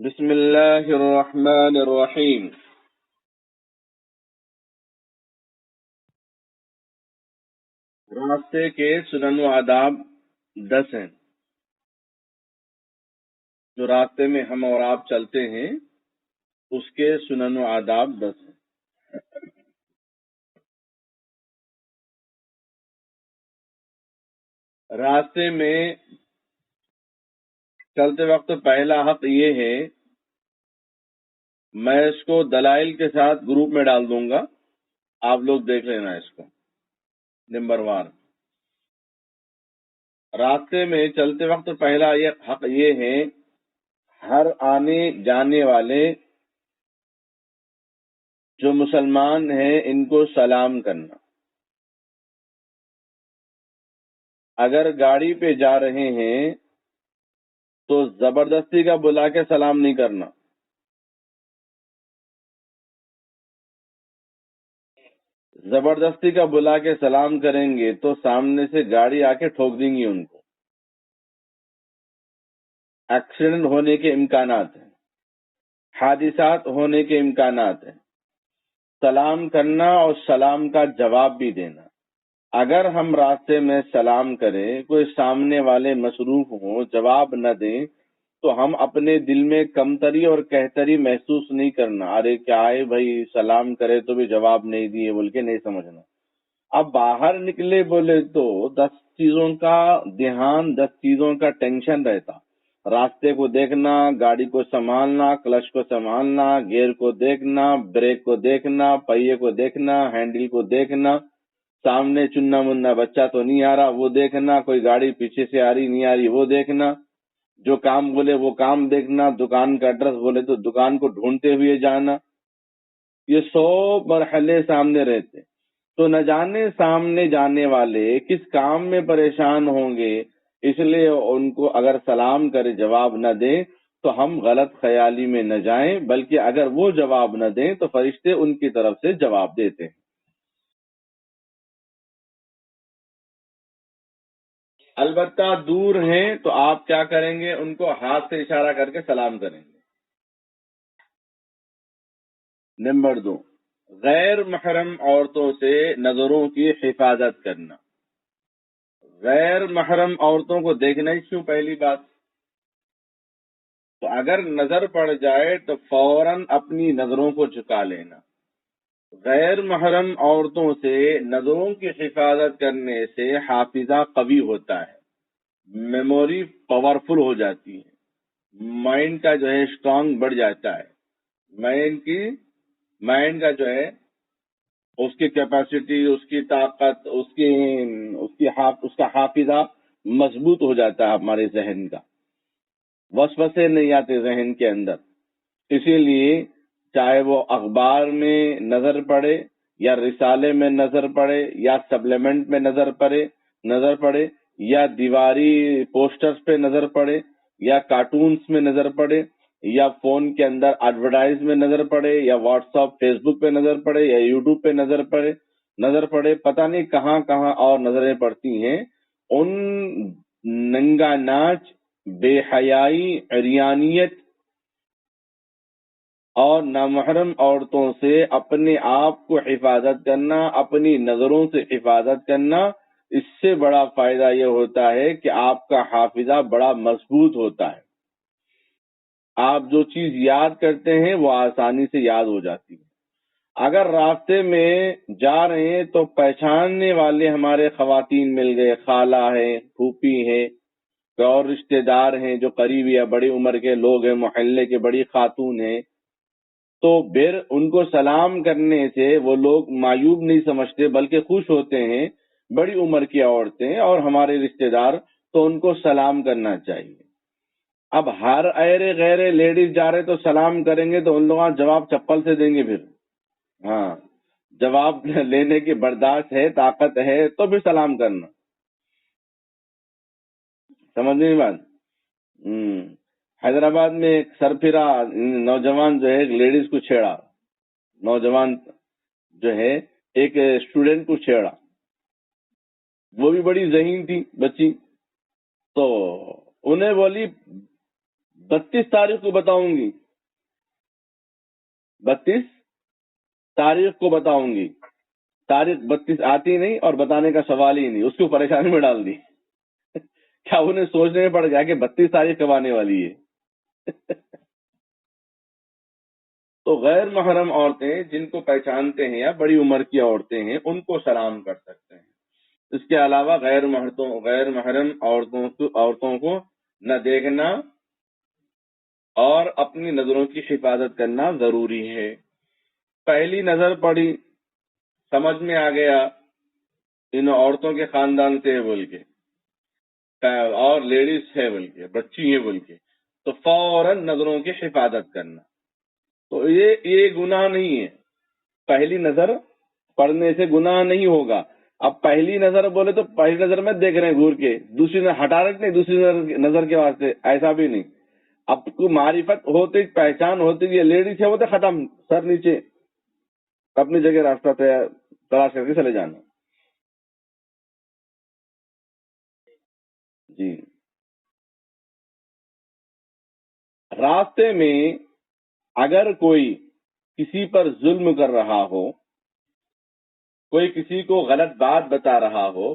بسم اللہ الرحمن الرحیم۔ راستے کے سنن و آداب 10 ہیں۔ جو راستے میں ہم اور آپ چلتے ہیں اس کے سنن و آداب 10 ہیں۔ راستے میں چلتے وقت پہلا حق یہ ہے، میں اس کو دلائل کے ساتھ گروپ میں ڈال دوں گا، آپ لوگ دیکھ لینا اس کو نمبر وار۔ راستے میں چلتے وقت پہلا حق یہ ہے، ہر آنے جانے والے جو مسلمان ہیں ان کو سلام کرنا۔ اگر گاڑی پہ جا رہے ہیں تو زبردستی کا بلا کے سلام نہیں کرنا۔ زبردستی کا بلا کے سلام کریں گے تو سامنے سے گاڑی آ کے ٹھوک دیں گی، ان کو ایکسیڈنٹ ہونے کے امکانات ہیں، حادثات ہونے کے امکانات ہیں۔ سلام کرنا اور سلام کا جواب بھی دینا۔ اگر ہم راستے میں سلام کریں، کوئی سامنے والے مصروف ہوں، جواب نہ دیں تو ہم اپنے دل میں کمتری اور کہتری محسوس نہیں کرنا، ارے کیا ہے بھائی، سلام کرے تو بھی جواب نہیں دیے بول کے نہیں سمجھنا۔ اب باہر نکلے بولے تو 10 چیزوں کا دھیان، 10 چیزوں کا ٹینشن رہتا، راستے کو دیکھنا، گاڑی کو سنبھالنا، کلچ کو سنبھالنا، گیئر کو دیکھنا، بریک کو دیکھنا، پہیے کو دیکھنا، ہینڈل کو دیکھنا، سامنے چننا منا بچہ تو نہیں آ رہا وہ دیکھنا، کوئی گاڑی پیچھے سے آ رہی نہیں آ رہی وہ دیکھنا، جو کام بولے وہ کام دیکھنا، دکان کا ایڈریس بولے تو دکان کو ڈھونڈتے ہوئے جانا۔ یہ 100 مرحلے سامنے رہتے، تو نہ جانے سامنے جانے والے کس کام میں پریشان ہوں گے، اس لیے ان کو اگر سلام کرے جواب نہ دیں تو ہم غلط خیالی میں نہ جائیں، بلکہ اگر وہ جواب نہ دیں تو فرشتے ان کی طرف سے جواب دیتے ہیں۔ البتہ دور ہیں تو آپ کیا کریں گے، ان کو ہاتھ سے اشارہ کر کے سلام کریں گے۔ نمبر 2، غیر محرم عورتوں سے نظروں کی حفاظت کرنا۔ غیر محرم عورتوں کو دیکھنا ہی کیوں، پہلی بات تو اگر نظر پڑ جائے تو فوراً اپنی نظروں کو جھکا لینا۔ غیر محرم عورتوں سے نظروں کی حفاظت کرنے سے حافظہ قوی ہوتا ہے، میموری پاورفل ہو جاتی ہے، مائنڈ کا جو ہے اسٹرانگ بڑھ جاتا ہے، مائنڈ کا جو ہے اس کی کیپیسٹی، اس کی طاقت، اس کا حافظہ مضبوط ہو جاتا ہے، ہمارے ذہن کا وسوسے نہیں آتے ذہن کے اندر۔ اسی لیے چاہے وہ اخبار میں نظر پڑے یا رسالے میں نظر پڑے یا سپلیمنٹ میں نظر پڑے یا دیواری پوسٹرز پہ نظر پڑے یا کارٹونز میں نظر پڑے یا فون کے اندر ایڈورٹائز میں نظر پڑے یا واٹس ایپ فیس بک پہ نظر پڑے یا یوٹیوب پہ نظر پڑے پتہ نہیں کہاں کہاں اور نظریں پڑتی ہیں، ان ننگا ناچ، بے حیائی، عریانیت اور نامحرم عورتوں سے اپنے آپ کو حفاظت کرنا، اپنی نظروں سے حفاظت کرنا، اس سے بڑا فائدہ یہ ہوتا ہے کہ آپ کا حافظہ بڑا مضبوط ہوتا ہے، آپ جو چیز یاد کرتے ہیں وہ آسانی سے یاد ہو جاتی ہے۔ اگر راستے میں جا رہے ہیں تو پہچاننے والے ہمارے خواتین مل گئے، خالہ ہے، پھوپھی ہے، اور رشتہ دار ہیں جو قریب یا بڑی عمر کے لوگ ہیں، محلے کے بڑی خاتون ہیں، تو پھر ان کو سلام کرنے سے وہ لوگ معیوب نہیں سمجھتے بلکہ خوش ہوتے ہیں، بڑی عمر کی عورتیں اور ہمارے رشتہ دار، تو ان کو سلام کرنا چاہیے۔ اب ہر ایرے غیرے لیڈیز جا رہے تو سلام کریں گے تو ان لوگ جواب چپل سے دیں گے، پھر ہاں جواب لینے کی برداشت ہے، طاقت ہے تو بھی سلام کرنا، سمجھ نہیں بات۔ حیدرآباد میں ایک سرفرا نوجوان جو ہے ایک لیڈیز کو چھیڑا، نوجوان جو ہے ایک اسٹوڈنٹ کو چھیڑا، وہ بھی بڑی ذہین تھی بچی، تو انہیں بولی 32 تاریخ کو بتاؤں گی، 32 تاریخ کو بتاؤں گی، تاریخ 32 آتی نہیں اور بتانے کا سوال ہی نہیں، اس کو پریشانی میں ڈال دی۔ کیا انہیں سوچنے میں پڑ گیا کہ 32 تاریخ کب آنے والی ہے؟ تو غیر محرم عورتیں جن کو پہچانتے ہیں یا بڑی عمر کی عورتیں ہیں ان کو سلام کر سکتے ہیں۔ اس کے علاوہ غیر محرم عورتوں کو نہ دیکھنا اور اپنی نظروں کی حفاظت کرنا ضروری ہے۔ پہلی نظر پڑی، سمجھ میں آ گیا ان عورتوں کے خاندان سے ہے بول کے اور لیڈیز ہے بول کے، بچی ہے بول کے، تو فوراً نظروں کی حفاظت کرنا۔ تو یہ گناہ نہیں ہے، پہلی نظر پڑنے سے گناہ نہیں ہوگا۔ اب پہلی نظر بولے تو پہلی نظر میں دیکھ رہے ہیں گور کے، دوسری نظر ہٹا رکھ نہیں، دوسری نظر کے واسطے ایسا بھی نہیں۔ اب کو معرفت ہوتی، پہچان ہوتی، یہ لیڈیز ہے وہ تو ختم، سر نیچے اپنی جگہ راستہ تلاش کر کے چلے جانا۔ جی، راستے میں اگر کوئی کسی پر ظلم کر رہا ہو، کوئی کسی کو غلط بات بتا رہا ہو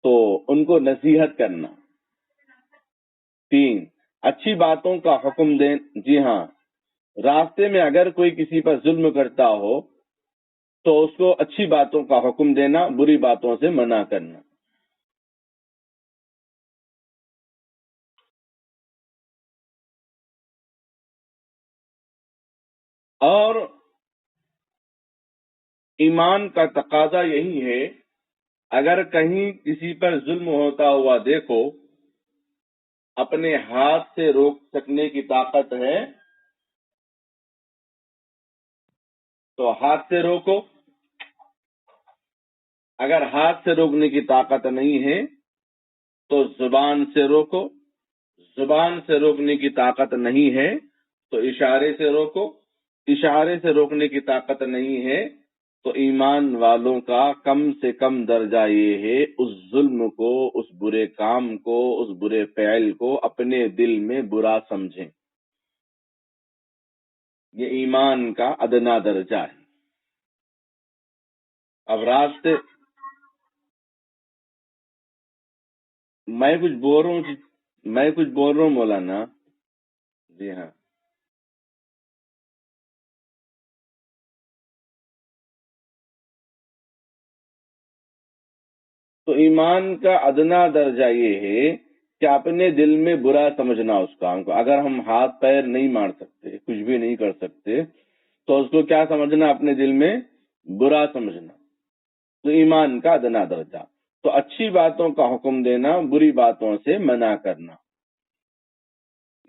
تو ان کو نصیحت کرنا۔ 3، اچھی باتوں کا حکم دیں۔ جی ہاں، راستے میں اگر کوئی کسی پر ظلم کرتا ہو تو اس کو اچھی باتوں کا حکم دینا، بری باتوں سے منع کرنا۔ اور ایمان کا تقاضا یہی ہے، اگر کہیں کسی پر ظلم ہوتا ہوا دیکھو، اپنے ہاتھ سے روک سکنے کی طاقت ہے تو ہاتھ سے روکو، اگر ہاتھ سے روکنے کی طاقت نہیں ہے تو زبان سے روکو، زبان سے روکنے کی طاقت نہیں ہے تو اشارے سے روکو، اشارے سے روکنے کی طاقت نہیں ہے تو ایمان والوں کا کم سے کم درجہ یہ ہے اس ظلم کو، اس برے کام کو، اس برے فعل کو اپنے دل میں برا سمجھیں۔ یہ ایمان کا ادنا درجہ ہے۔ اب راستے میں کچھ بول رہا ہوں مولانا۔ جی ہاں، تو ایمان کا ادنا درجہ یہ ہے کہ اپنے دل میں برا سمجھنا اس کام کو۔ اگر ہم ہاتھ پیر نہیں مار سکتے، کچھ بھی نہیں کر سکتے، تو اس کو کیا سمجھنا؟ اپنے دل میں برا سمجھنا، تو ایمان کا ادنا درجہ۔ تو اچھی باتوں کا حکم دینا، بری باتوں سے منع کرنا،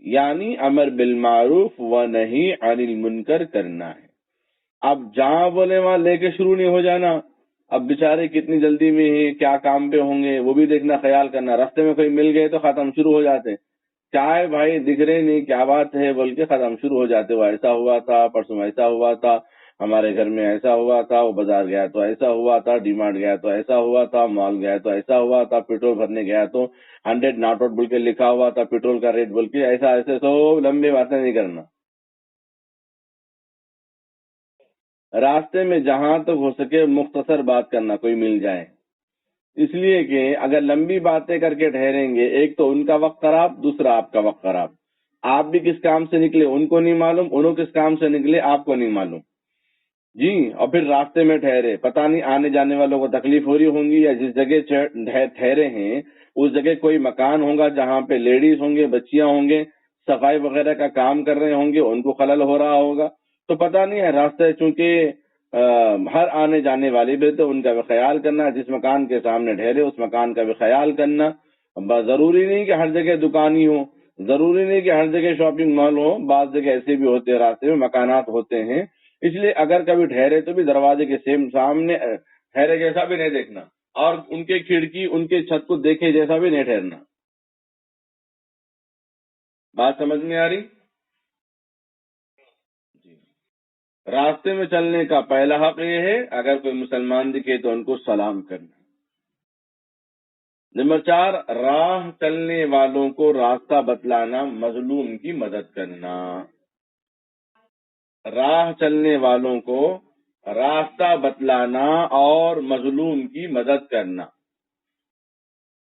یعنی امر بالمعروف و نہی عن المنکر کرنا ہے۔ اب جہاں بولے وہاں لے کے شروع نہیں ہو جانا۔ اب بیچارے کتنی جلدی میں ہیں، کیا کام پہ ہوں گے، وہ بھی دیکھنا، خیال کرنا۔ راستے میں کوئی مل گئے تو ختم، شروع ہو جاتے، کیا ہے بھائی دکھ رہے نہیں، کیا بات ہے بول کے ختم، شروع ہو جاتے۔ وہ ایسا ہوا تھا، پرسوں ایسا ہوا تھا، ہمارے گھر میں ایسا ہوا تھا، وہ بازار گیا تو ایسا ہوا تھا، ڈی مارٹ گیا تو ایسا ہوا تھا، مال گیا تو ایسا ہوا تھا، پیٹرول بھرنے گیا تو 100 ناٹ آؤٹ بول کے لکھا ہوا تھا، پیٹرول کا ریٹ بول کے ایسا، ایسے سب لمبی باتیں نہیں کرنا۔ راستے میں جہاں تک ہو سکے مختصر بات کرنا، کوئی مل جائے، اس لیے کہ اگر لمبی باتیں کر کے ٹھہریں گے، ایک تو ان کا وقت خراب، دوسرا آپ کا وقت خراب۔ آپ بھی کس کام سے نکلے ان کو نہیں معلوم، انہوں کس کام سے نکلے آپ کو نہیں معلوم۔ جی، اور پھر راستے میں ٹھہرے، پتہ نہیں آنے جانے والوں کو تکلیف ہو رہی ہوں گی، یا جس جگہ ٹھہرے ہیں اس جگہ کوئی مکان ہوگا جہاں پہ لیڈیز ہوں گے، بچیاں ہوں گے، صفائی وغیرہ کا کام کر رہے ہوں گے، ان کو خلل ہو رہا ہوگا، تو پتہ نہیں ہے راستے، چونکہ ہر آنے جانے والی بھی تو ان کا بھی خیال کرنا، جس مکان کے سامنے ٹھہرے اس مکان کا بھی خیال کرنا۔ ضروری نہیں کہ ہر جگہ دکان ہی ہو، ضروری نہیں کہ ہر جگہ شاپنگ مال ہو، بعض جگہ ایسے بھی ہوتے ہیں راستے میں مکانات ہوتے ہیں، اس لیے اگر کبھی ٹھہرے تو بھی دروازے کے سامنے ٹھہرے جیسا بھی نہیں دیکھنا، اور ان کے کھڑکی ان کے چھت کو دیکھے جیسا بھی نہیں ٹھہرنا۔ بات سمجھ میں آ رہی؟ جی، راستے میں چلنے کا پہلا حق یہ ہے اگر کوئی مسلمان دکھے تو ان کو سلام کرنا۔ نمبر 4، راہ چلنے والوں کو راستہ بتلانا، مظلوم کی مدد کرنا۔ راہ چلنے والوں کو راستہ بتلانا اور مظلوم کی مدد کرنا۔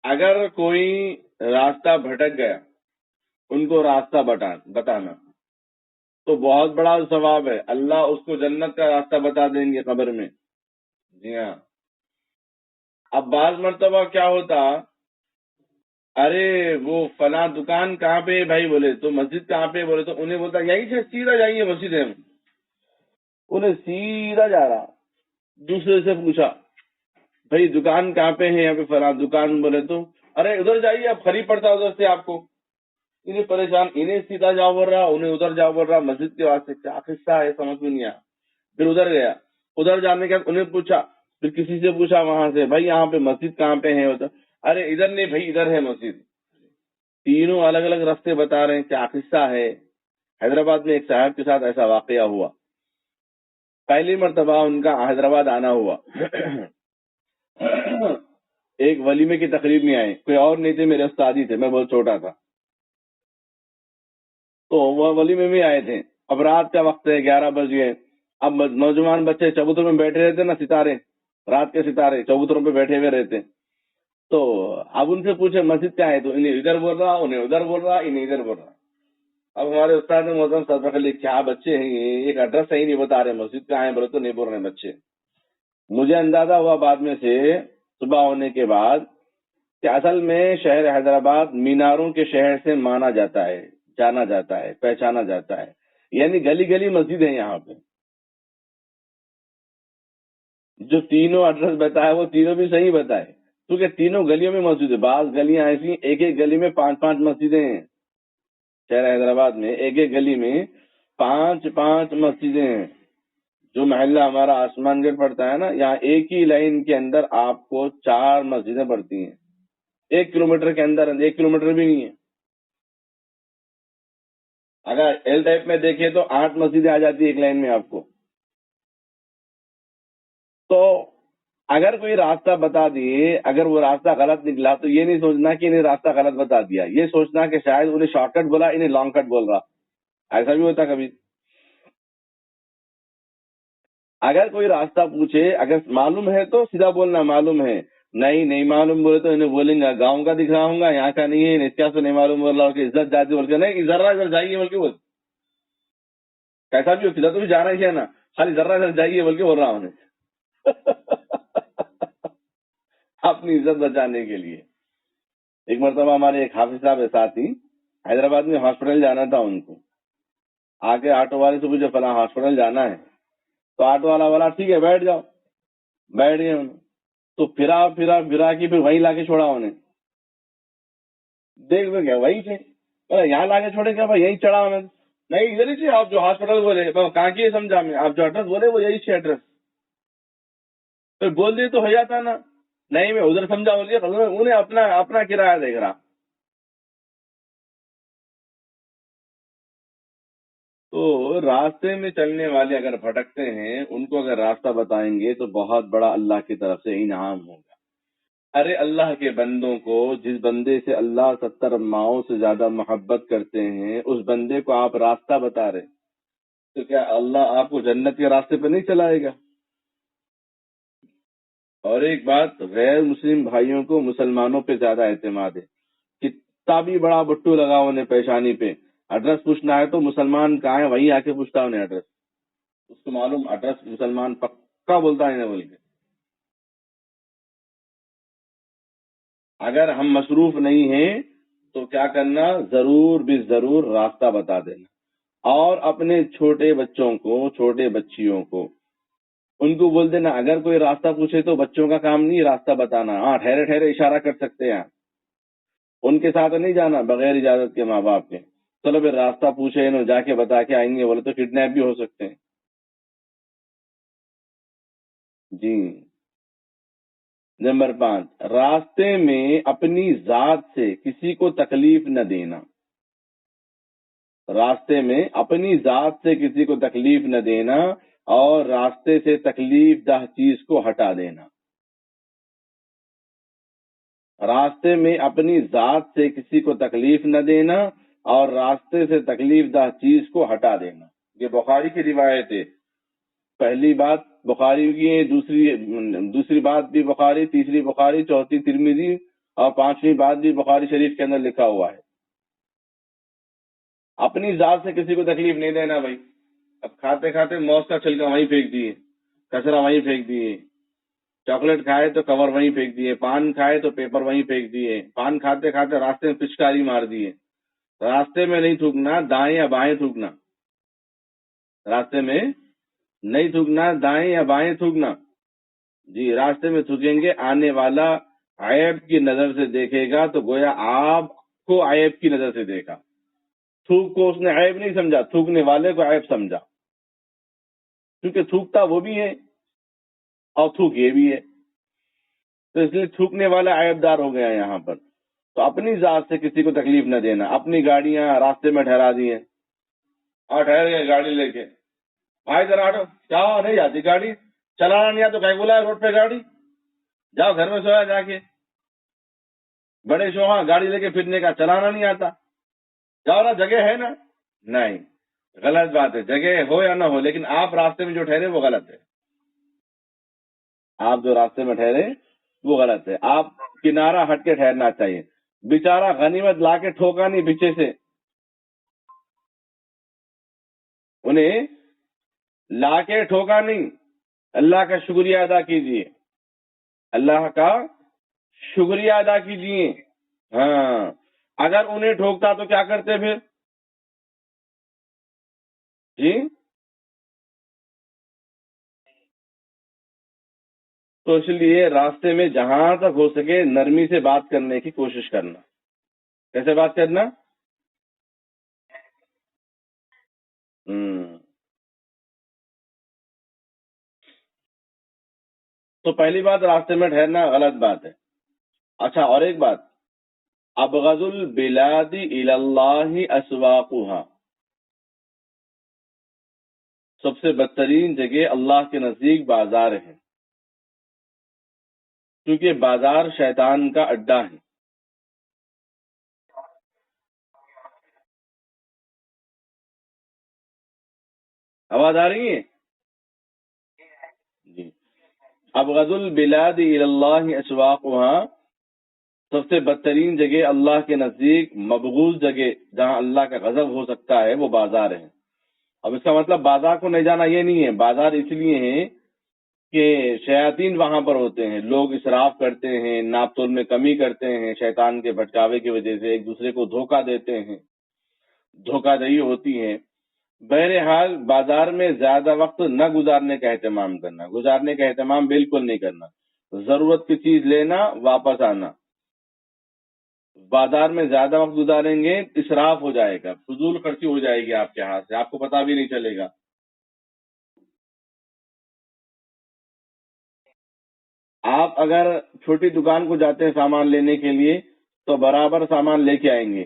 اگر کوئی راستہ بھٹک گیا، ان کو راستہ بتانا تو بہت بڑا ثواب ہے، اللہ اس کو جنت کا راستہ بتا دیں گے قبر میں۔ جی ہاں۔ اب بعض مرتبہ کیا ہوتا، ارے وہ فلاں دکان کہاں پہ ہے بھائی، بولے تو مسجد کہاں پہ، بولے تو انہیں بولتا یہیں سے سیدھا جائیے مسجد ہے، انہیں سیدھا جا رہا، دوسرے سے پوچھا بھائی دکان کہاں پہ ہے، یہاں پہ فلاں دکان، بولے تو ارے ادھر جائیے، اب خرید پڑتا ادھر سے آپ کو، انہیں پریشان، انہیں سیدھا جاؤ بول رہا، انہیں ادھر جاؤ بول رہا، مسجد کے واسطے کیا قصہ ہے سمجھ میں نہیں آیا۔ پھر ادھر گیا، ادھر جانے کے بعد انہیں پوچھا، پھر کسی سے پوچھا وہاں سے بھائی یہاں پہ مسجد کہاں پہ ہے، ارے ادھر نہیں بھائی ادھر ہے مسجد۔ تینوں الگ الگ راستے بتا رہے ہیں، کیا قصہ ہے۔ حیدرآباد میں ایک صاحب کے ساتھ ایسا واقعہ ہوا، پہلی مرتبہ ان کا حیدرآباد آنا ہوا، ایک ولیمے کی تقریب میں آئے، کوئی اور نہیں تھے، میرے استاد ہی تھے، میں بہت چھوٹا تھا، تو وہ ولیمے میں آئے تھے۔ اب رات کا وقت ہے، 11 بج گئے، اب نوجوان بچے چبوتروں میں بیٹھے رہتے نا، ستارے، رات کے ستارے چبوتروں پہ بیٹھے ہوئے رہتے، تو اب ان سے پوچھے مسجد کیا ہے، تو انہیں ادھر بول رہا، انہیں ادھر بول رہا، انہیں ادھر بول رہا۔ اب ہمارے استاد محترم صاحب علی، کیا بچے ہیں یہ، ایک ایڈریس صحیح نہیں بتا رہے، مسجد کہاں ہے بولے تو نہیں بول رہے بچے۔ مجھے اندازہ ہوا بعد میں سے، صبح ہونے کے بعد، کہ اصل میں شہر حیدرآباد میناروں کے شہر سے مانا جاتا ہے، جانا جاتا ہے، پہچانا جاتا ہے، یعنی گلی گلی مسجد ہے یہاں پہ۔ جو تینوں ایڈریس بتایا وہ تینوں بھی صحیح بتائے، کیونکہ تینوں گلیوں میں مسجد ہے۔ بعض گلیاں ایسی ایک ایک گلی میں 5 مسجدیں ہیں، شہر حیدرآباد میں ایک ایک گلی میں 5 مسجدیں ہیں۔ جو محلہ ہمارا آسمان گیٹ پڑتا ہے نا، یہاں ایک ہی لائن کے اندر آپ کو 4 مسجدیں پڑتی ہیں، 1 کلومیٹر کے اندر، 1 کلومیٹر بھی نہیں ہے۔ اگر ایل ٹائپ میں دیکھیں تو 8 مسجدیں آ جاتی ہے ایک لائن میں آپ کو۔ تو اگر کوئی راستہ بتا دیے، اگر وہ راستہ غلط نکلا تو یہ نہیں سوچنا کہ انہیں راستہ غلط بتا دیا، یہ سوچنا کہ شاید انہیں شارٹ کٹ بولا، انہیں لانگ کٹ بول رہا، ایسا بھی ہوتا کبھی۔ اگر کوئی راستہ پوچھے، اگر معلوم ہے تو سیدھا بولنا معلوم ہے، نہیں معلوم بولے تو انہیں بولیں گا گاؤں کا دکھ رہا ہوں گا، یہاں کا نہیں ہے، اس کیا سے نہیں معلوم بول رہا، کہ عزت جاتی بول کے، نہیں ذرا ادھر جائیے بول کے بول، کیسا بھی ہو سیدھا تو بھی جانا ہی ہے نا، خالی ذرا ادھر جائیے بول کے بول رہا ہوں اپنی عزت بچانے کے لیے۔ ایک مرتبہ ہمارے ایک حافظ صاحب ہے ساتھی، حیدرآباد میں ہاسپٹل جانا تھا ان کو، آگے آٹو والے سے پوچھے فلاں ہاسپٹل جانا ہے، تو آٹو والا بولا ٹھیک ہے بیٹھ جاؤ، بیٹھ گئے انہوں، تو پھرا کے پھر وہیں لا کے چھوڑا انہیں، دیکھ دو کیا وہی تھے، یہاں لا کے چھوڑے کیا بھائی، یہیں چڑھا ہمیں، نہیں ادھر ہی تھے آپ جو ہاسپٹل بولے، کہاں کی سمجھا میں، آپ جو ایڈریس بولے وہ یہی تھے ایڈریس، پھر بول دیے تو ہو جاتا نا، نہیں میں ادھر سمجھا بول کے، انہیں اپنا کرایہ دیکھ رہا۔ تو راستے میں چلنے والے اگر بھٹکتے ہیں، ان کو اگر راستہ بتائیں گے تو بہت بڑا اللہ کی طرف سے انعام ہوگا۔ ارے اللہ کے بندوں کو، جس بندے سے اللہ 70 ماؤں سے زیادہ محبت کرتے ہیں، اس بندے کو آپ راستہ بتا رہے، تو کیا اللہ آپ کو جنت کے راستے پہ نہیں چلائے گا؟ اور ایک بات، غیر مسلم بھائیوں کو مسلمانوں پہ زیادہ اعتماد ہے، کتنا بھی بڑا بٹو لگا انہیں پیشانی پہ، ایڈریس پوچھنا ہے تو مسلمان کہاں ہے وہیں آ کے پوچھتا انہیں ایڈریس، اس کو معلوم ایڈریس مسلمان پکا بولتا ہے بول کے۔ اگر ہم مصروف نہیں ہیں تو کیا کرنا، ضرور بھی ضرور راستہ بتا دینا، اور اپنے چھوٹے بچوں کو، چھوٹے بچیوں کو، ان کو بول دینا اگر کوئی راستہ پوچھے تو بچوں کا کام نہیں راستہ بتانا، ہاں ٹھہرے ٹھہرے اشارہ کر سکتے ہیں، ان کے ساتھ نہیں جانا بغیر اجازت کے ماں باپ کے، چلو پھر راستہ پوچھے انہوں جا کے بتا کے آئیں گے بولے تو کڈنیپ بھی ہو سکتے ہیں۔ جی۔ نمبر 5، راستے میں اپنی ذات سے کسی کو تکلیف نہ دینا، راستے میں اپنی ذات سے کسی کو تکلیف نہ دینا، اور راستے سے تکلیف دہ چیز کو ہٹا دینا۔ راستے میں اپنی ذات سے کسی کو تکلیف نہ دینا اور راستے سے تکلیف دہ چیز کو ہٹا دینا. یہ بخاری کی روایت ہے. پہلی بات بخاری کی ہے، دوسری بات بھی بخاری، تیسری بخاری، چوتھی ترمذی اور پانچویں بات بھی بخاری شریف کے اندر لکھا ہوا ہے. اپنی ذات سے کسی کو تکلیف نہیں دینا بھائی. اب کھاتے کھاتے موز کا چھلکا وہیں پھینک دیے، کچرا وہیں پھینک دیے، چاکلیٹ کھائے تو کور وہیں پھینک دیے، پان کھائے تو پیپر وہیں پھینک دیے، پان کھاتے کھاتے راستے میں پچکاری مار دیے. راستے میں نہیں تھوکنا، دائیں یا بائیں تھوکنا. راستے میں نہیں تھوکنا، دائیں یا بائیں تھوکنا. جی راستے میں تھوکیں گے، آنے والا عیب کی نظر سے دیکھے گا تو گویا آپ کو عیب کی نظر سے دیکھا. تھوک کو اس نے عیب نہیں سمجھا، تھوکنے والے کو عیب سمجھا، کیونکہ تھوکتا وہ بھی ہے اور تھوک یہ بھی ہے، تو اس لیے تھوکنے والا عیب دار ہو گیا یہاں پر. تو اپنی ذات سے کسی کو تکلیف نہ دینا. اپنی گاڑیاں راستے میں ٹھہرا دی ہیں اور ٹھہر گئے گاڑی لے کے، بھائی ذرا ہٹو، کیا نہیں جاتی گاڑی، چلانا نہیں آتا تو کہیں بولا ہے روڈ پہ گاڑی، جاؤ گھر میں سویا جا کے. بڑے شوہاں گاڑی لے کے پھرنے کا، چلانا نہیں آتا، جاؤ نا جگہ ہے نا. نہیں، غلط بات ہے. جگہ ہو یا نہ ہو، لیکن آپ راستے میں جو ٹھہرے وہ غلط ہے. آپ جو راستے میں ٹھہرے وہ غلط ہے. آپ کنارہ ہٹ کے ٹھہرنا چاہیے. بیچارہ غنیمت لا کے ٹھوکا نہیں پیچھے سے، انہیں لا کے ٹھوکا نہیں. اللہ کا شکریہ ادا کیجیے، اللہ کا شکریہ ادا کیجیے. ہاں، اگر انہیں ٹھوکتا تو کیا کرتے پھر؟ جی تو اس لیے راستے میں جہاں تک ہو سکے نرمی سے بات کرنے کی کوشش کرنا. کیسے بات کرنا؟ تو پہلی بات راستے میں ٹھہرنا غلط بات ہے. اچھا، اور ایک بات، ابغض البلاد الی اللہ اسواقها، سب سے بدترین جگہ اللہ کے نزدیک بازار ہے، کیونکہ بازار شیطان کا اڈا ہے. آواز آ رہی ہے؟ جی. ابغض البلاد الی اللہ اسواقها، سب سے بدترین جگہ اللہ کے نزدیک، مبغوض جگہ جہاں اللہ کا غضب ہو سکتا ہے، وہ بازار ہے. اب اس کا مطلب بازار کو نہیں جانا یہ نہیں ہے. بازار اس لیے ہے کہ شیاطین وہاں پر ہوتے ہیں، لوگ اسراف کرتے ہیں، ناپ تول میں کمی کرتے ہیں، شیطان کے بھٹکاوے کی وجہ سے ایک دوسرے کو دھوکہ دیتے ہیں، دھوکہ دہی ہوتی ہے. بہرحال بازار میں زیادہ وقت نہ گزارنے کا اہتمام کرنا، گزارنے کا اہتمام بالکل نہیں کرنا. ضرورت کی چیز لینا، واپس آنا. بازار میں زیادہ وقت گزاریں گے اسراف ہو جائے گا، فضول خرچی ہو جائے گی آپ کے ہاتھ سے، آپ کو پتہ بھی نہیں چلے گا. آپ اگر چھوٹی دکان کو جاتے ہیں سامان لینے کے لیے تو برابر سامان لے کے آئیں گے.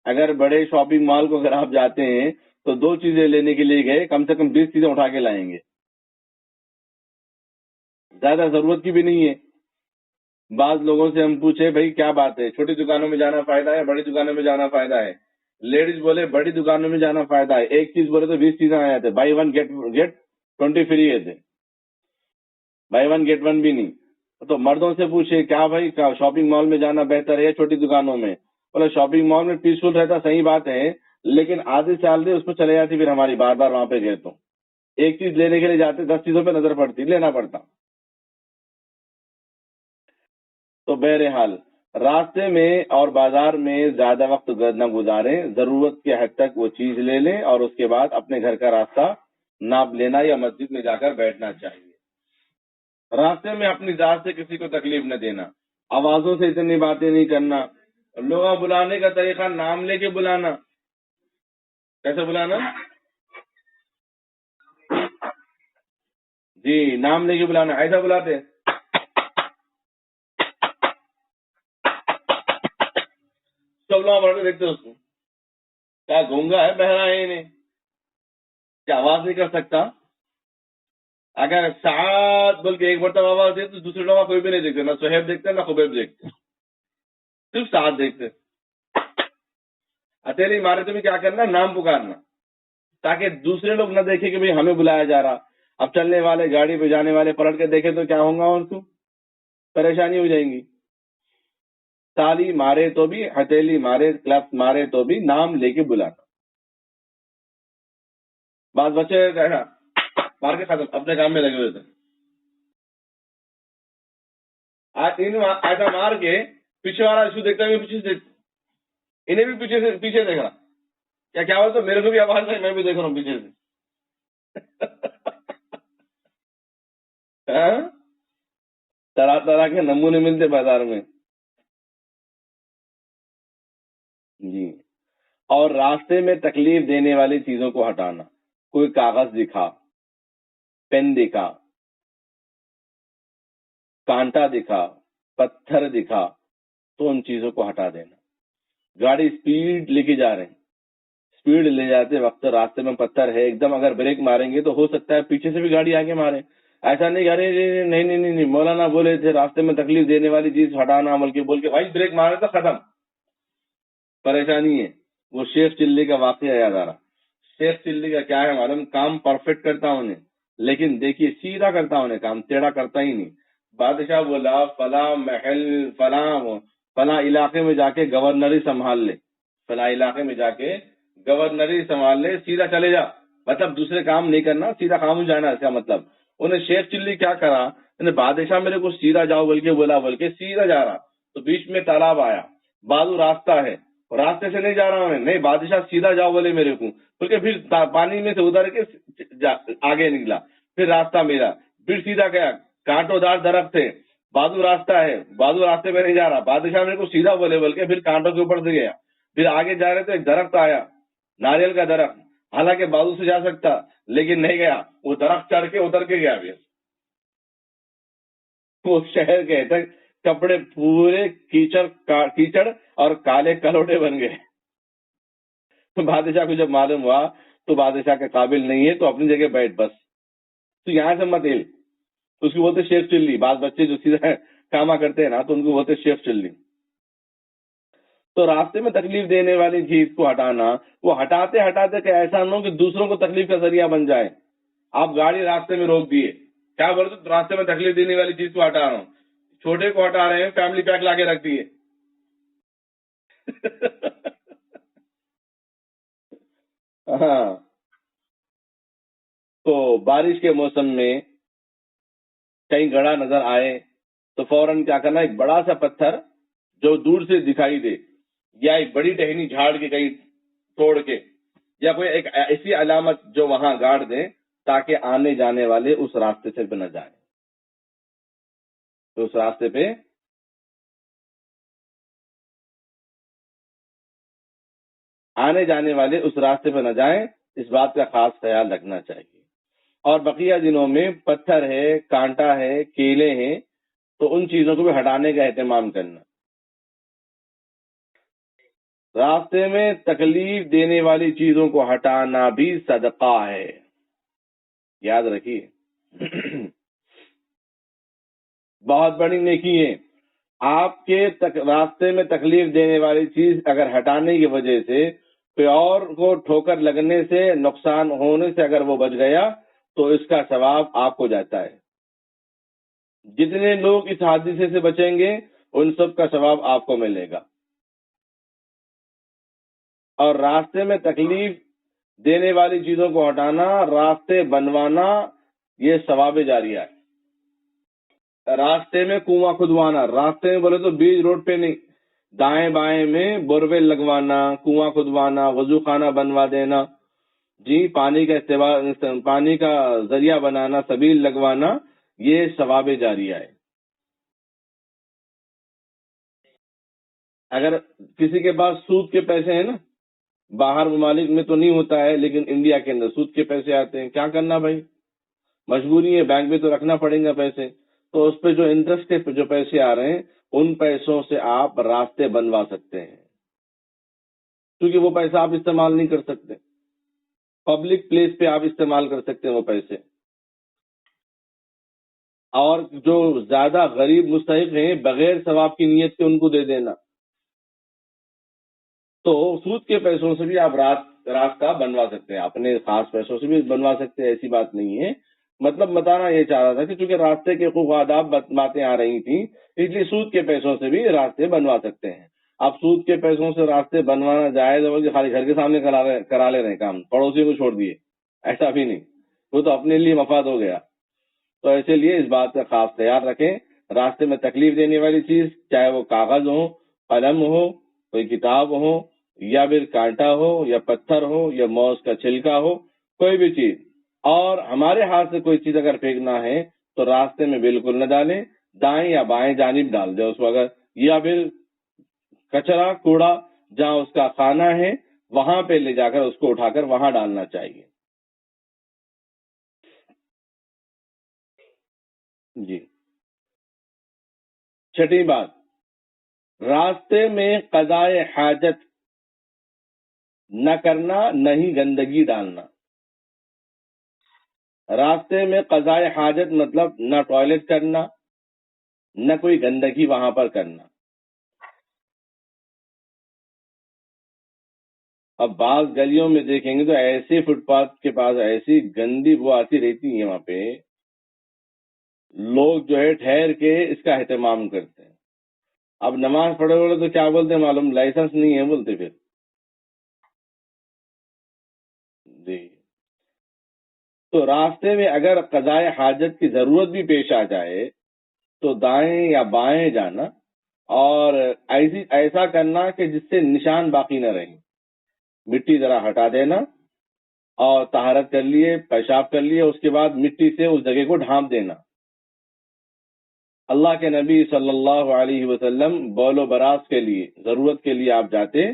اگر بڑے شاپنگ مال کو اگر آپ جاتے ہیں تو دو چیزیں لینے کے لیے گئے، کم سے کم 20 چیزیں اٹھا کے لائیں گے. زیادہ ضرورت کی بھی نہیں ہے. بعض لوگوں سے ہم پوچھے بھائی کیا بات ہے، چھوٹی دکانوں میں جانا فائدہ ہے، بڑی دکانوں میں جانا فائدہ ہے؟ لیڈیز بولے بڑی دکانوں میں جانا فائدہ ہے. ایک چیز بولے تو 20 چیزیں آ جاتے، بائی ون گیٹ 20 فری ہے تھے، بائی ون گیٹ ون بھی نہیں. تو مردوں سے پوچھے کیا بھائی شاپنگ مال میں جانا بہتر ہے یا چھوٹی دکانوں میں؟ بولے شاپنگ مال میں پیسفل رہتا، صحیح بات ہے، لیکن آدھی سیلری اس پہ چلے جاتی پھر ہماری، بار بار وہاں پہ گئے تو ایک چیز لینے کے لیے جاتے 10 چیزوں پہ نظر پڑتی، لینا پڑتا. تو بہرحال راستے میں اور بازار میں زیادہ وقت نہ گزاریں، ضرورت کے حد تک وہ چیز لے لیں اور اس کے بعد اپنے گھر کا راستہ ناپ لینا یا مسجد میں جا کر بیٹھنا چاہیے. راستے میں اپنی ذات سے کسی کو تکلیف نہ دینا، آوازوں سے اتنی باتیں نہیں کرنا. لوگوں بلانے کا طریقہ نام لے کے بلانا. کیسے بلانا؟ جی نام لے کے بلانا. ایسا بلاتے سب لوگ بڑھ کے دیکھتے اس کو، کیا گونگا ہے، بہرا ہے انہیں، کیا آواز نہیں کر سکتا؟ اگر سعاد بول کے ایک مرتبہ آواز دے تو دوسری دفعہ کوئی بھی نہیں دیکھتے، نہ صہیب دیکھتے نہ خبیب دیکھتے. صرف ساتھ دیکھتے. ہتھیلی مارے تو بھی کیا کرنا, نام پکارنا, تاکہ دوسرے لوگ نہ دیکھیں کہ بھئی ہمیں بلایا جا رہا. اب چلنے والے, گاڑی پہ جانے والے پلٹ کے دیکھیں تو کیا ہوگا, ان کو پریشانی ہو جائیں گی. تالی مارے تو بھی, ہتھیلی مارے, کلف مارے تو بھی نام لے کے بلانا. بعض بچے کہنا مار کے ختم, اپنے کام میں لگے ہوئے تھے. ایسا مار کے پیچھے والا ایشو دیکھتا ہے, پیچھے سے انہیں بھی پیچھے دیکھنا, کیا ہوا تو میرے کو بھی آواز ہے, میں بھی دیکھ رہا ہوں پیچھے سے. طرح طرح کے نمونے ملتے بازار میں. جی. اور راستے میں تکلیف دینے والی چیزوں کو ہٹانا. کوئی کاغذ دکھا, پین دکھا, کانٹا دکھا, پتھر دکھا, تو ان چیزوں کو ہٹا دینا. گاڑی اسپیڈ لے کے جا رہے ہیں, اسپیڈ لے جاتے وقت راستے میں پتھر ہے, ایک دم اگر بریک ماریں گے تو ہو سکتا ہے پیچھے سے بھی گاڑی آگے مارے. ایسا نہیں, ارے نہیں نہیں نہیں, مولانا بولے تھے راستے میں تکلیف دینے والی چیز ہٹانا, عمل کے بول کے بھائی بریک مارے تو ختم, پریشانی ہے. وہ شیخ چلی کا واقعہ یاد آ رہا. شیخ چلی کا کیا ہے معلوم, کام پرفیکٹ کرتا انہیں, لیکن دیکھیے سیدھا کرتا انہیں کام, ٹیڑھا کرتا ہی نہیں. بادشاہ بولا فلاں محل فلاں علاقے میں جا کے گورنری سنبھال لے, فلاں علاقے میں جا کے گورنری سنبھال لے, سیدھا چلے جا, مطلب دوسرے کام نہیں کرنا, سیدھا کام ہو جانا. اس کا مطلب انہیں شیخ چلی کیا کرا, انہیں بادشاہ میرے کو سیدھا جاؤ بول کے بولا, بول کے سیدھا جا رہا, تو بیچ میں تالاب آیا, بازو راستہ ہے, راستے سے نہیں جا رہا ہوں, نہیں بادشاہ سیدھا جاؤ بولے میرے کو, بلکہ پھر پانی میں سے اتر کے آگے نکلا, پھر راستہ ملا, پھر سیدھا گیا, کانٹوں دار درخت تھے, بازو راستہ ہے, بازو راستے پہ نہیں جا رہا, بادشاہ میرے کو سیدھا بولے بول کے پھر کانٹوں کے اوپر سے گیا. پھر آگے جا رہے تو ایک درخت آیا, ناریل کا درخت, حالانکہ بازو سے جا سکتا لیکن نہیں گیا, وہ درخت چڑھ کے اتر کے گیا. پھر وہ شہر کے تک کپڑے پورے کیچڑ اور کالے کلوٹے بن گئے. بادشاہ کو جب معلوم ہوا تو بادشاہ کے قابل نہیں ہے, تو اپنی جگہ بیٹھ بس, تو یہاں سے مت ہل. اس کو بولتے شیخ چلی. بعض بچے جو سیدھا کاما کرتے ہیں نا, تو ان کو بولتے شیخ چلی. تو راستے میں تکلیف دینے والی چیز کو ہٹانا, وہ ہٹاتے ہٹاتے کہ ایسا نہ ہو کہ دوسروں کو تکلیف کا ذریعہ بن جائے. آپ گاڑی راستے میں روک دیے, کیا بولتے تو راستے میں تکلیف دینے والی چیز کو ہٹا رہا ہوں, چھوٹے کو ہٹا رہے ہیں, فیملی پیک لا کے رکھ دیے. ہاں, تو بارش کے موسم میں کہیں گڑھا نظر آئے تو فوراً کیا کرنا, ایک بڑا سا پتھر جو دور سے دکھائی دے, یا ایک بڑی ٹہنی جھاڑ کے کہیں توڑ کے, یا کوئی ایک ایسی علامت جو وہاں گاڑ دیں تاکہ آنے جانے والے اس راستے سے بھی نہ جائیں. تو اس راستے پہ آنے جانے والے اس راستے پہ نہ جائیں, اس بات کا خاص خیال رکھنا چاہیے. اور بقیہ دنوں میں پتھر ہے, کانٹا ہے, کیلے ہیں, تو ان چیزوں کو بھی ہٹانے کا اہتمام کرنا. راستے میں تکلیف دینے والی چیزوں کو ہٹانا بھی صدقہ ہے, یاد رکھیے. بہت بڑی نیکی ہے. آپ کے راستے میں تکلیف دینے والی چیز اگر ہٹانے کی وجہ سے کوئی اور کو ٹھوکر لگنے سے, نقصان ہونے سے اگر وہ بچ گیا تو اس کا ثواب آپ کو جاتا ہے. جتنے لوگ اس حادثے سے بچیں گے ان سب کا ثواب آپ کو ملے گا. اور راستے میں تکلیف دینے والی چیزوں کو ہٹانا, راستے بنوانا, یہ ثواب جاریہ ہے. راستے میں کنواں کھدوانا, راستے میں بولے تو بیچ روڈ پہ نہیں, دائیں بائیں میں بورویل لگوانا, کنواں کھدوانا, وضو خانہ بنوا دینا, جی پانی کا پانی کا ذریعہ بنانا, سبیل لگوانا, یہ ثواب جاریہ ہے. اگر کسی کے پاس سود کے پیسے ہیں نا, باہر ممالک میں تو نہیں ہوتا ہے لیکن انڈیا کے اندر سود کے پیسے آتے ہیں, کیا کرنا بھائی, مجبوری ہے, بینک میں تو رکھنا پڑیں گا پیسے, تو اس پہ جو انٹرسٹ کے جو پیسے آ رہے ہیں ان پیسوں سے آپ راستے بنوا سکتے ہیں, کیونکہ وہ پیسہ آپ استعمال نہیں کر سکتے, پبلک پلیس پہ آپ استعمال کر سکتے ہیں وہ پیسے. اور جو زیادہ غریب مستحق ہیں بغیر ثواب کی نیت کے ان کو دے دینا, تو سود کے پیسوں سے بھی آپ راستہ بنوا سکتے ہیں، اپنے خاص پیسوں سے بھی بنوا سکتے ہیں، ایسی بات نہیں ہے. مطلب بتانا یہ چاہ رہا تھا کہ چونکہ راستے کے حقوق و آداب باتیں آ رہی تھیں، اس لیے سود کے پیسوں سے بھی راستے بنوا سکتے ہیں. اب سود کے پیسوں سے راستے بنوانا جائز ہے کہ خالی گھر کے سامنے کرا لے رہے ہیں کام، پڑوسی کو چھوڑ دیے، ایسا بھی نہیں، وہ تو اپنے لیے مفاد ہو گیا. تو ایسے لیے اس بات کا خاص خیال رکھیں، راستے میں تکلیف دینے والی چیز، چاہے وہ کاغذ ہو، قلم ہو، کوئی کتاب ہو، یا پھر کانٹا ہو، یا پتھر ہو، یا موز کا چھلکا ہو، کوئی بھی چیز، اور ہمارے ہاتھ سے کوئی چیز اگر پھینکنا ہے تو راستے میں بالکل نہ ڈالیں، دائیں یا بائیں جانب ڈال دیں اس کو. اگر یا پھر کچرا کوڑا جہاں اس کا خانہ ہے وہاں پہ لے جا کر اس کو اٹھا کر وہاں ڈالنا چاہیے. جی. چھٹی بات، راستے میں قضاء حاجت نہ کرنا، نہ ہی گندگی ڈالنا. راستے میں قضاء حاجت مطلب نہ ٹوائلٹ کرنا، نہ کوئی گندگی وہاں پر کرنا. اب بعض گلیوں میں دیکھیں گے تو ایسے فٹ پاتھ کے پاس ایسی گندی بو آتی رہتی ہے، وہاں پہ لوگ جو ہے ٹھہر کے اس کا اہتمام کرتے ہیں. اب نماز پڑھے والے تو کیا بولتے ہیں معلوم، لائسنس نہیں ہے بولتے پھر. جی. تو راستے میں اگر قضاء حاجت کی ضرورت بھی پیش آ جائے تو دائیں یا بائیں جانا، اور ایسا کرنا کہ جس سے نشان باقی نہ رہیں. مٹی ذرا ہٹا دینا اور طہارت کر لیے، پیشاب کر لیے، اس کے بعد مٹی سے اس جگہ کو ڈھانپ دینا. اللہ کے نبی صلی اللہ علیہ وسلم بول و براز کے لیے، ضرورت کے لیے آپ جاتے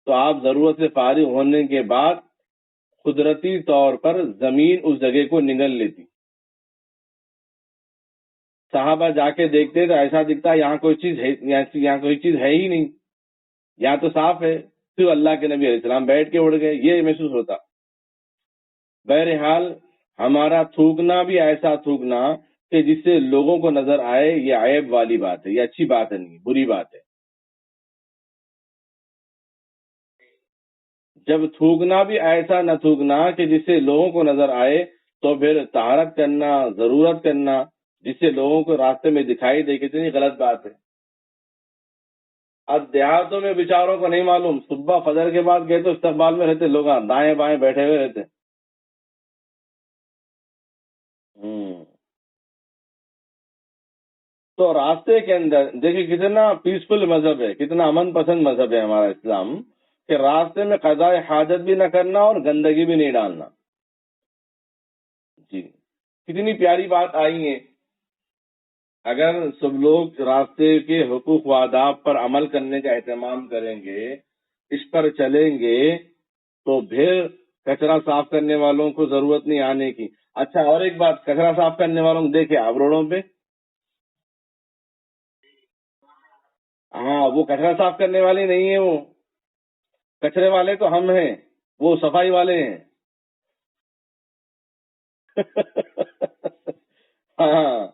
تو آپ ضرورت سے فارغ ہونے کے بعد قدرتی طور پر زمین اس جگہ کو نگل لیتی. صحابہ جا کے دیکھتے تو ایسا دکھتا یہاں کوئی چیز ہے، یہاں کوئی چیز ہے ہی نہیں، یہاں تو صاف ہے. پھر اللہ کے نبی علیہ السلام بیٹھ کے اڑ گئے، یہ محسوس ہوتا. بہرحال ہمارا تھوکنا بھی ایسا تھوکنا کہ جس سے لوگوں کو نظر آئے یہ عیب والی بات ہے، یہ اچھی بات نہیں، بری بات ہے. جب تھوکنا بھی ایسا نہ تھوکنا کہ جس سے لوگوں کو نظر آئے، تو پھر طہارت کرنا، ضرورت کرنا جس سے لوگوں کو راستے میں دکھائی دے، کتنی غلط بات ہے. اب دیہاتوں میں بیچاروں کو نہیں معلوم، صبح فجر کے بعد گئے تو استقبال میں رہتے لوگ، دائیں بائیں بیٹھے ہوئے رہتے. تو راستے کے اندر دیکھیے کتنا پیسفل مذہب ہے، کتنا امن پسند مذہب ہے ہمارا اسلام، کہ راستے میں قضاء حاجت بھی نہ کرنا اور گندگی بھی نہیں ڈالنا. جی. کتنی پیاری بات آئی ہے. اگر سب لوگ راستے کے حقوق و آداب پر عمل کرنے کا اہتمام کریں گے، اس پر چلیں گے، تو پھر کچرا صاف کرنے والوں کو ضرورت نہیں آنے کی. اچھا، اور ایک بات، کچرا صاف کرنے والوں کو دیکھیں آپ روڈوں پہ، ہاں وہ کچرا صاف کرنے والے نہیں ہیں، وہ کچرے والے تو ہم ہیں، وہ صفائی والے ہیں. ہاں،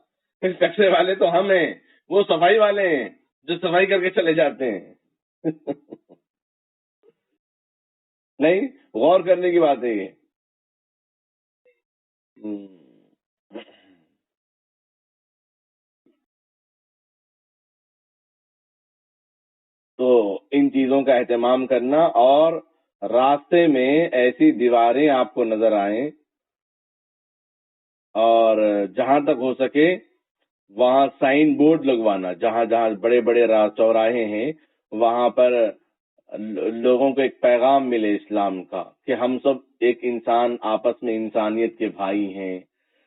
کچرے والے تو ہم ہیں، وہ صفائی والے ہیں جو صفائی کر کے چلے جاتے ہیں. نہیں، غور کرنے کی بات ہے یہ. تو ان چیزوں کا اہتمام کرنا، اور راستے میں ایسی دیواریں آپ کو نظر آئیں، اور جہاں تک ہو سکے وہاں سائن بورڈ لگوانا، جہاں جہاں بڑے بڑے چوراہے ہیں وہاں پر لوگوں کو ایک پیغام ملے اسلام کا، کہ ہم سب ایک انسان، آپس میں انسانیت کے بھائی ہیں،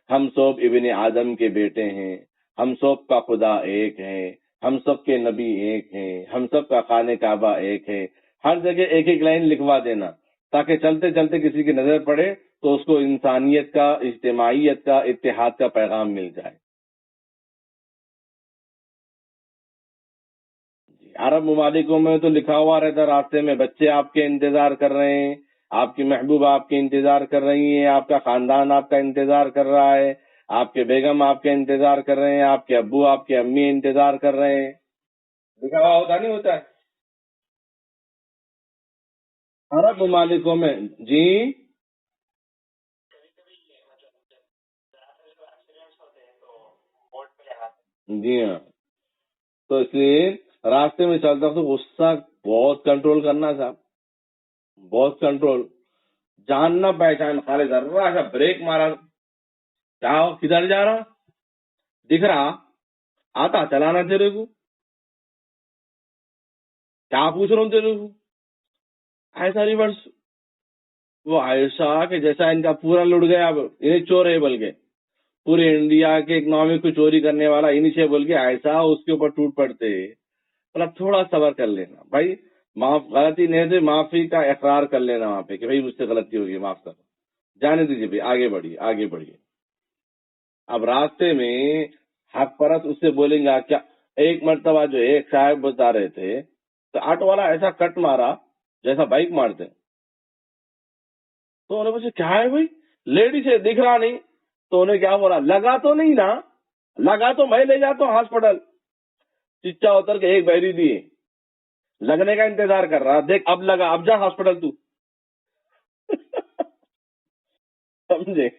ہم سب ابن آدم کے بیٹے ہیں، ہم سب کا خدا ایک ہے، ہم سب کے نبی ایک ہیں، ہم سب کا خانہ کعبہ ایک ہے. ہر جگہ ایک ایک لائن لکھوا دینا تاکہ چلتے چلتے کسی کی نظر پڑے تو اس کو انسانیت کا، اجتماعیت کا، اتحاد کا پیغام مل جائے. عرب ممالکوں میں تو لکھا ہوا رہتا راستے میں، بچے آپ کے انتظار کر رہے ہیں، آپ کی محبوبہ آپ کے انتظار کر رہی ہیں، آپ کا خاندان آپ کا انتظار کر رہا ہے، آپ کے بیگم آپ کے انتظار کر رہے ہیں، آپ کے ابو آپ کے امی انتظار کر رہے ہیں. لکھا ہوا ہوتا نہیں ہوتا ہے. عرب ممالکوں میں جی جی ہاں، تو اس لیے راستے میں چلتا تو غصہ بہت کنٹرول کرنا صاحب، بہت کنٹرول، جان نہ پہچان، خالی ذرا سا بریک مارا، کیا ہو، کدھر جا رہا، دکھ رہا، آتا چلانا تیرے کو، کیا پوچھ رہا ہوں تیرے کو، ایسا ریورس، وہ ایسا کہ جیسا ان کا پورا لٹ گیا، اب انہیں چور ہے بول کے، پورے انڈیا کے اکنامی کو چوری کرنے والا انہیں سے بول کے ایسا اس کے اوپر ٹوٹ پڑتے، مطلب تھوڑا صبر کر لینا بھائی، غلطی نہیں تو معافی کا اقرار کر لینا وہاں پہ کہ بھائی مجھ سے غلطی ہوگی، معاف کرو، جانے دیجیے بھائی، آگے بڑھیے آگے بڑھیے۔ اب راستے میں حق پرت اس سے بولیں گا کیا، ایک مرتبہ جو ہے ایک صاحب بتا رہے تھے تو آٹو والا ایسا کٹ مارا جیسا بائک مارتے، تو انہیں پوچھا کیا ہے بھائی، لیڈیز ہے دکھ رہا نہیں، تو انہیں کیا بولا، لگا تو نہیں نا، لگا تو میں لے جاتا ہوں ہاسپٹل، چچا اتر کے ایک بحری دیے، لگنے کا انتظار کر رہا، دیکھ اب لگا، اب جا ہاسپٹل تو سمجھے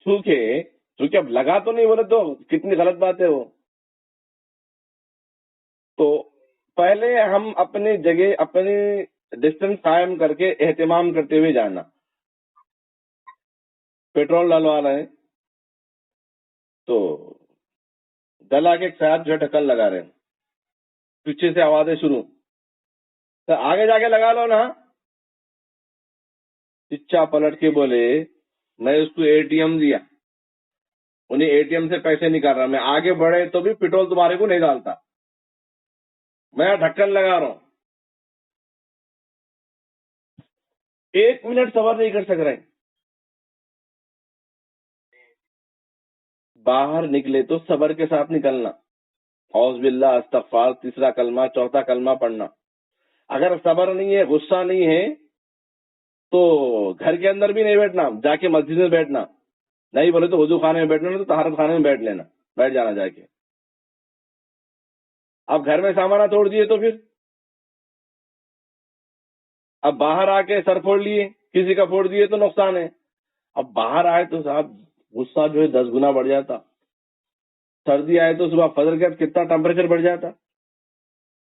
چونکہ اب لگا تو نہیں بولے تو کتنی غلط بات ہے وہ، تو پہلے ہم اپنی جگہ اپنی ڈسٹینس قائم کر کے اہتمام کرتے ہوئے جانا، پیٹرول ڈلوا رہے ہیں تو گلا کے ساتھ جو ڈھکن لگا رہے ہیں، پیچھے سے آوازیں شروع، تو آگے جا کے لگا لو نا، چچا پلٹ کے بولے میں اس کو اے ٹی ایم دیا، انہیں اے ٹی ایم سے پیسے نکال رہا، میں آگے بڑھے تو بھی پیٹرول تمہارے کو نہیں ڈالتا، میں ڈھکن لگا رہا ہوں، 1 منٹ صبر نہیں کر سک رہے، باہر نکلے تو صبر کے ساتھ نکلنا، اعوذ باللہ، استغفار، تیسرا کلمہ، چوتھا کلمہ پڑھنا، اگر صبر نہیں ہے، غصہ نہیں ہے تو گھر کے اندر بھی نہیں بیٹھنا، جا کے مسجد میں بیٹھنا، نہیں بولے تو وضو خانے میں بیٹھنا، تو طہارت خانے میں بیٹھ لینا، بیٹھ جانا جا کے، اب گھر میں سامان توڑ دیے تو پھر اب باہر آ کے سر پھوڑ لیے، کسی کا پھوڑ دیے تو نقصان ہے، اب باہر آئے تو صاحب غصہ جو ہے 10 گنا بڑھ جاتا، سردی آئے تو صبح فجر کے کتنا ٹیمپریچر بڑھ جاتا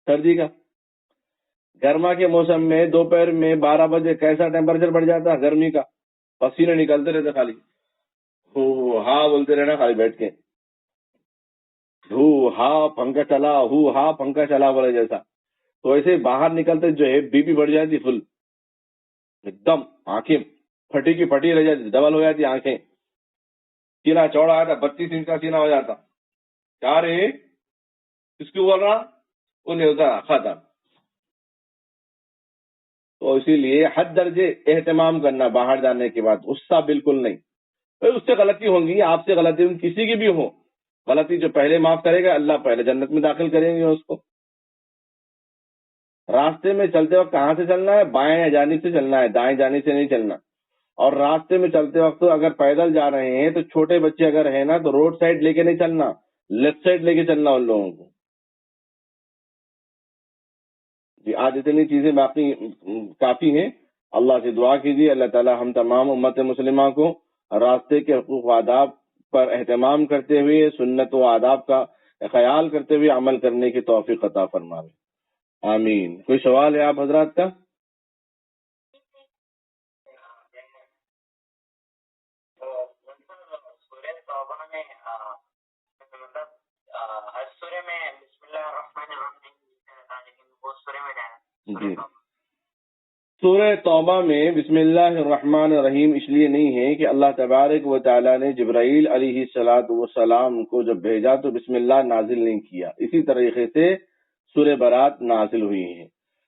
سردی کا، گرما کے موسم میں دوپہر میں 12 بجے کیسا ٹیمپریچر بڑھ جاتا گرمی کا، پسینے نکلتے رہتے خالی، ہو ہاں بولتے رہنا خالی بیٹھ کے، ہو ہاں پنکھا چلا، ہو ہاں پنکھا چلا بولے جیسا، تو ایسے باہر نکلتے جو ہے بی پی بڑھ جاتی فل، ایک دم آنکھیں پھٹی کی پھٹی رہ جاتی، ڈبل ہو جاتی آنکھیں، سینہ چوڑا آتا، 32 انچ کا سینہ ہو جاتا، کیا رے کس کو بول رہا، وہ نہیں ہوتا ختم، تو اسی لیے حد درجے اہتمام کرنا باہر جانے کے بعد، غصہ بالکل نہیں، اس سے غلطی ہوں گی، آپ سے غلطی ہوں، کسی کی بھی ہو غلطی، جو پہلے معاف کرے گا اللہ پہلے جنت میں داخل کریں گے اس کو۔ راستے میں چلتے وقت کہاں سے چلنا ہے، بائیں جانب سے چلنا ہے، دائیں جانب سے نہیں چلنا، اور راستے میں چلتے وقت اگر پیدل جا رہے ہیں تو چھوٹے بچے اگر ہیں نا تو روڈ سائڈ لے کے نہیں چلنا، لیفٹ سائڈ لے کے چلنا ان لوگوں کو۔ جی آج اتنی چیزیں باقی کافی ہیں، اللہ سے دعا کیجیے اللہ تعالی ہم تمام امت مسلمہ کو راستے کے حقوق و آداب پر اہتمام کرتے ہوئے، سنت و آداب کا خیال کرتے ہوئے عمل کرنے کی توفیق عطا فرمائے، آمین۔ کوئی سوال ہے آپ حضرات کا؟ جی سورہ توبہ میں بسم اللہ الرحمن الرحیم اس لیے نہیں ہے کہ اللہ تبارک و تعالیٰ نے جبرائیل علیہ الصلوۃ والسلام کو جب بھیجا تو بسم اللہ نازل نہیں کیا، اسی طریقے سے سورہ برات نازل ہوئی ہے،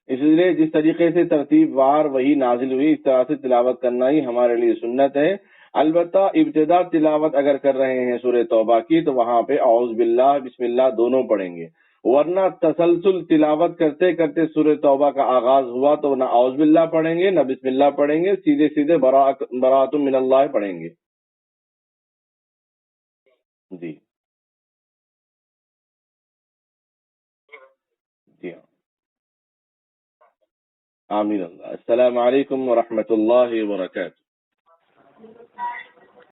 اس لیے جس طریقے سے ترتیب وار وہی نازل ہوئی اس طرح سے تلاوت کرنا ہی ہمارے لیے سنت ہے۔ البتہ ابتدا تلاوت اگر کر رہے ہیں سورہ توبہ کی تو وہاں پہ اعوذ باللہ بسم اللہ دونوں پڑھیں گے، ورنہ تسلسل تلاوت کرتے کرتے سورہ توبہ کا آغاز ہوا تو نہ اعوذ باللہ پڑھیں گے نہ بسم اللہ پڑھیں گے، سیدھے سیدھے براۃ من اللہ پڑھیں گے۔ جی آمین اللہ. السلام علیکم ورحمۃ اللہ وبرکاتہ.